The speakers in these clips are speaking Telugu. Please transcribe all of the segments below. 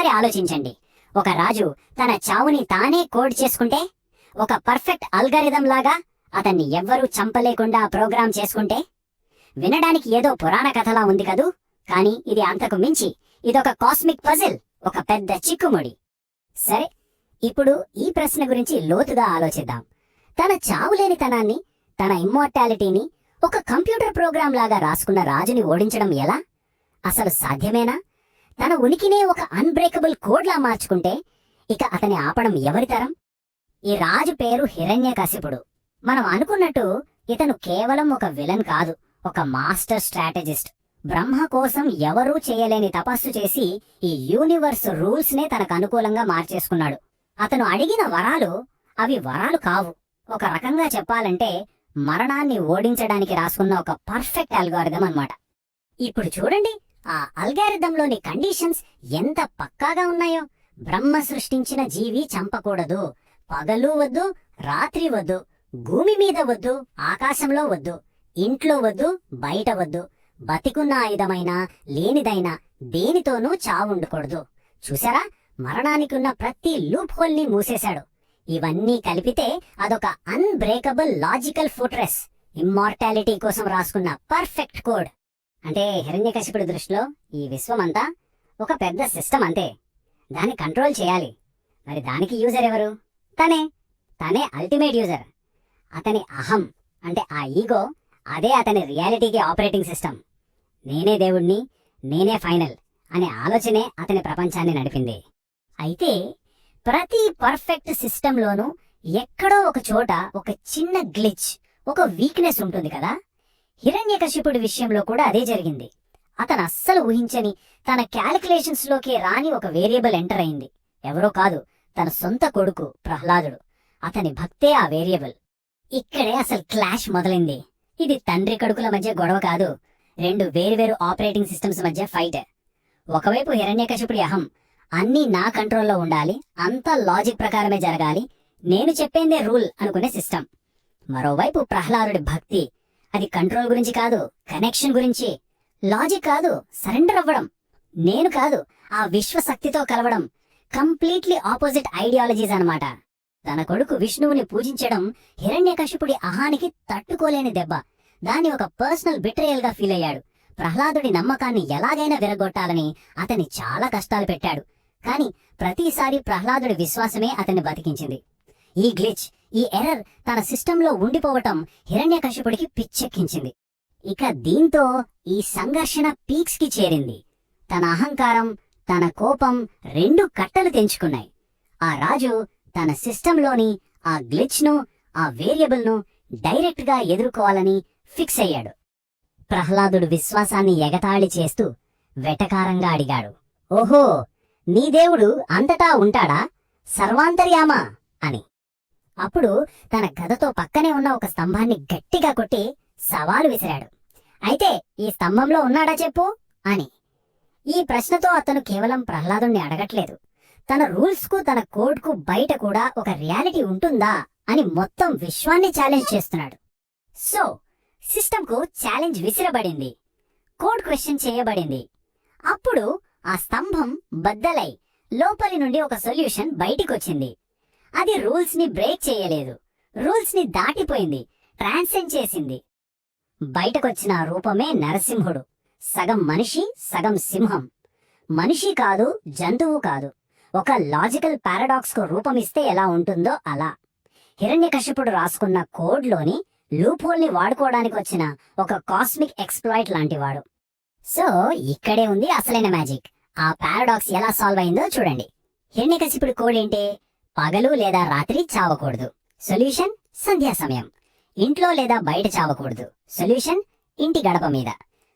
ఒక్కసారి ఆలోచించండి. ఒక రాజు తన చావుని తానే కోడ్ చేసుకుంటే, ఒక పర్ఫెక్ట్ అల్గారిథం లాగా అతన్ని ఎవ్వరూ చంపలేకుండా ప్రోగ్రామ్ చేసుకుంటే, వినడానికి ఏదో పురాణ కథలా ఉంది కదూ, కానీ ఇది అంతకు మించి ఇదొక కాస్మిక్ పజిల్, ఒక పెద్ద చిక్కుముడి. సరే, ఇప్పుడు ఈ ప్రశ్న గురించి లోతుగా ఆలోచిద్దాం. తన చావులేనితనాన్ని, తన ఇమ్మోర్టాలిటీని ఒక కంప్యూటర్ ప్రోగ్రామ్ లాగా రాసుకున్న రాజుని ఓడించడం ఎలా? అసలు సాధ్యమేనా? తన ఉనికినే ఒక అన్బ్రేకబుల్ కోడ్లా మార్చుకుంటే ఇక అతని ఆపడం ఎవరి తరం? ఈ రాజు పేరు హిరణ్యకశిపుడు. మనం అనుకున్నట్టు ఇతను కేవలం ఒక విలన్ కాదు, ఒక మాస్టర్ స్ట్రాటజిస్ట్. బ్రహ్మ కోసం ఎవరూ చేయలేని తపస్సు చేసి ఈ యూనివర్స్ రూల్స్ నే తనకు అనుకూలంగా మార్చేసుకున్నాడు. అతను అడిగిన వరాలు అవి వరాలు కావు. ఒక రకంగా చెప్పాలంటే మరణాన్ని ఓడించడానికి రాసుకున్న ఒక పర్ఫెక్ట్ అల్గారిథం అన్నమాట. ఇప్పుడు చూడండి, ఆ అల్గారిథంలోని కండిషన్స్ ఎంత పక్కాగా ఉన్నాయో. బ్రహ్మ సృష్టించిన జీవి చంపకూడదు, పగలు వద్దు, రాత్రి వద్దు, భూమి మీద వద్దు, ఆకాశంలో వద్దు, ఇంట్లో వద్దు, బయట వద్దు, బతికున్న ఆయుధమైనా లేనిదైనా దేనితోనూ చావుండకూడదు. చూసారా, మరణానికి ఉన్న ప్రతి లూప్ హోల్ ని మూసేశాడు. ఇవన్నీ కలిపితే అదొక అన్బ్రేకబుల్ లాజికల్ ఫోర్ట్రెస్, ఇమ్మార్టాలిటీ కోసం రాసుకున్న పర్ఫెక్ట్ కోడ్. అంటే హిరణ్యకశిపుడి దృష్టిలో ఈ విశ్వమంతా ఒక పెద్ద సిస్టమ్ అంతే. దాన్ని కంట్రోల్ చేయాలి. మరి దానికి యూజర్ ఎవరు? తనే అల్టిమేట్ యూజర్. అతని అహం అంటే ఆ ఈగో, అదే అతని రియాలిటీకి ఆపరేటింగ్ సిస్టమ్. నేనే దేవుణ్ణి, నేనే ఫైనల్ అనే ఆలోచనే అతని ప్రపంచాన్ని నడిపింది. అయితే ప్రతి పర్ఫెక్ట్ సిస్టంలోనూ ఎక్కడో ఒక చోట ఒక చిన్న గ్లిచ్, ఒక వీక్నెస్ ఉంటుంది కదా. హిరణ్యకశిపుడి విషయంలో కూడా అదే జరిగింది. అతను అస్సలు ఊహించని, తన క్యాలిక్యులేషన్స్ లోకి రాని ఒక వేరియబుల్ ఎంటర్ అయింది. ఎవరో కాదు, తన సొంత కొడుకు ప్రహ్లాదుడు. అతని భక్తే ఆ వేరియబుల్. ఇక్కడే అసలు క్లాష్ మొదలైంది. ఇది తండ్రి కొడుకుల మధ్య గొడవ కాదు, రెండు వేరువేరు ఆపరేటింగ్ సిస్టమ్స్ మధ్య ఫైట్. ఒకవైపు హిరణ్యకశిపుడి అహం, అన్నీ నా కంట్రోల్లో ఉండాలి, అంతా లాజిక్ ప్రకారమే జరగాలి, నేను చెప్పేందే రూల్ అనుకునే సిస్టమ్. మరోవైపు ప్రహ్లాదుడి భక్తి, అది కంట్రోల్ గురించి కాదు, కనెక్షన్ గురించి. లాజిక్ కాదు, సరెండర్ అవ్వడం. నేను కాదు, ఆ విశ్వశక్తితో కలవడం. కంప్లీట్లీ ఆపోజిట్ ఐడియాలజీస్ అన్నమాట. తన కొడుకు విష్ణువుని పూజించడం హిరణ్యకశిపుడి అహానికి తట్టుకోలేని దెబ్బ. దాన్ని ఒక పర్సనల్ బిట్రేయల్ గా ఫీల్ అయ్యాడు. ప్రహ్లాదుడి నమ్మకాన్ని ఎలాగైనా విరగొట్టాలని అతన్ని చాలా కష్టాలు పెట్టాడు. కాని ప్రతిసారి ప్రహ్లాదుడి విశ్వాసమే అతన్ని బతికించింది. ఈ గ్లిచ్, ఈ ఎర్రర్ తన సిస్టంలో ఉండిపోవటం హిరణ్యకశిపుడికి పిచ్చెక్కించింది. ఇక దీంతో ఈ సంఘర్షణ పీక్స్ కి చేరింది. తన అహంకారం, తన కోపం రెండు కట్టలు తెంచుకున్నాయి. ఆ రాజు తన సిస్టంలోని ఆ గ్లిచ్ ను, ఆ వేరియబుల్ ను డైరెక్ట్ గా ఎదుర్కోవాలని ఫిక్స్ అయ్యాడు. ప్రహ్లాదుడు విశ్వాసాన్ని ఎగతాళి చేస్తూ వెటకారంగా అడిగాడు, ఓహో, నీ దేవుడు అంతటా ఉంటాడా, సర్వాంతర్యామా అని. అప్పుడు తన గదతో పక్కనే ఉన్న ఒక స్తంభాన్ని గట్టిగా కొట్టి సవాలు విసిరాడు. అయితే ఈ స్తంభంలో ఉన్నాడా చెప్పు అని. ఈ ప్రశ్నతో అతను కేవలం ప్రహ్లాదుణ్ణి అడగట్లేదు, తన రూల్స్ కు, తన కోడ్ కు బయట కూడా ఒక రియాలిటీ ఉంటుందా అని మొత్తం విశ్వాన్ని ఛాలెంజ్ చేస్తున్నాడు. సో సిస్టమ్ కు ఛాలెంజ్ విసిరబడింది, కోడ్ క్వశ్చన్ చేయబడింది. అప్పుడు ఆ స్తంభం బద్దలై లోపలి నుండి ఒక సొల్యూషన్ బయటికొచ్చింది. అది రూల్స్ ని బ్రేక్ చేయలేదు, రూల్స్ ని దాటిపోయింది, ట్రాన్సెండ్ చేసింది. బయటకొచ్చిన రూపమే నరసింహుడు. సగం మనిషి, సగం సింహం. మనిషి కాదు, జంతువు కాదు, ఒక లాజికల్ పారాడాక్స్ కు రూపమిస్తే ఎలా ఉంటుందో అలా. హిరణ్యకశిపుడు రాసుకున్న కోడ్ లోని లూప్ హోల్ ని వాడుకోవడానికి వచ్చిన ఒక కాస్మిక్ ఎక్స్ప్లాయిట్ లాంటివాడు. సో ఇక్కడే ఉంది అసలైన మ్యాజిక్. ఆ పారాడాక్స్ ఎలా సాల్వ్ అయిందో చూడండి. హిరణ్యకశిపుడి కోడ్ ఏంటి? పగలు లేదా రాత్రి చావకూడదు. సొల్యూషన్ సంధ్యా సమయం. ఇంట్లో లేదా బయట చావకూడదు. సొల్యూషన్ ఇంటి గడప మీద.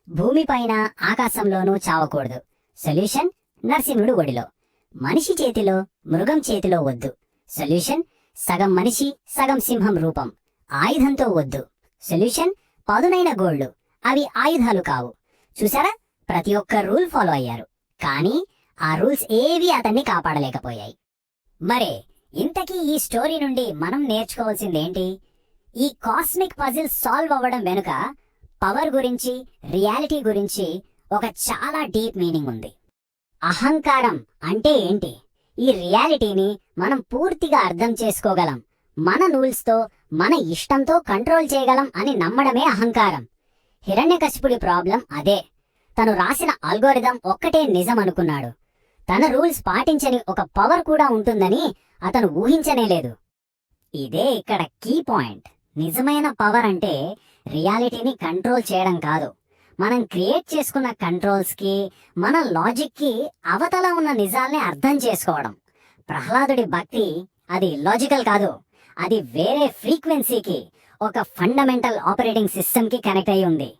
భూమిపైన, ఆకాశంలోనూ చావకూడదు. సొల్యూషన్ నరసింహుడు ఒడిలో. మనిషి చేతిలో, మృగం చేతిలో వద్దు. సొల్యూషన్ సగం మనిషి, సగం సింహం రూపం. ఆయుధంతో వద్దు. సొల్యూషన్ పదునైన గోళ్లు, అవి ఆయుధాలు కావు. చూసారా, ప్రతి ఒక్క రూల్ ఫాలో అయ్యారు, కానీ ఆ రూల్స్ ఏవి అతన్ని కాపాడలేకపోయాయి. మరే ఇంతకీ ఈ స్టోరీ నుండి మనం నేర్చుకోవాల్సిందేంటి? ఈ కాస్మిక్ పజిల్ సాల్వ్ అవ్వడం వెనుక పవర్ గురించి, రియాలిటీ గురించి ఒక చాలా డీప్ మీనింగ్ ఉంది. అహంకారం అంటే ఏంటి? ఈ రియాలిటీని మనం పూర్తిగా అర్థం చేసుకోగలం, మన రూల్స్తో మన ఇష్టంతో కంట్రోల్ చేయగలం అని నమ్మడమే అహంకారం. హిరణ్యకశిపుడి ప్రాబ్లం అదే. తను రాసిన అల్గోరిథం ఒక్కటే నిజం అనుకున్నాడు. తన రూల్స్ పాటించని ఒక పవర్ కూడా ఉంటుందని అతను ఊహించనేలేదు. ఇదే ఇక్కడ కీ పాయింట్. నిజమైన పవర్ అంటే రియాలిటీని కంట్రోల్ చేయడం కాదు, మనం క్రియేట్ చేసుకున్న కంట్రోల్స్కి, మన లాజిక్కి అవతల ఉన్న నిజాల్ని అర్థం చేసుకోవడం. ప్రహ్లాదుడి భక్తి అది లాజికల్ కాదు, అది వేరే ఫ్రీక్వెన్సీకి, ఒక ఫండమెంటల్ ఆపరేటింగ్ సిస్టమ్కి కనెక్ట్ అయి ఉంది.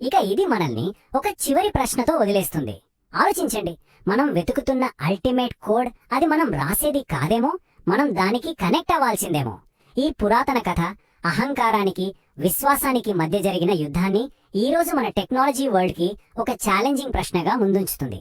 ఇక ఇది మనల్ని ఒక చివరి ప్రశ్నతో వదిలేస్తుంది. ఆలోచించండి, మనం వెతుకుతున్న అల్టిమేట్ కోడ్ అది మనం రాసేది కాదేమో, మనం దానికి కనెక్ట్ అవ్వాల్సిందేమో. ఈ పురాతన కథ అహంకారానికి విశ్వాసానికి మధ్య జరిగిన యుద్ధాన్ని ఈరోజు మన టెక్నాలజీ వరల్డ్కి ఒక ఛాలెంజింగ్ ప్రశ్నగా ముందుంచుతుంది.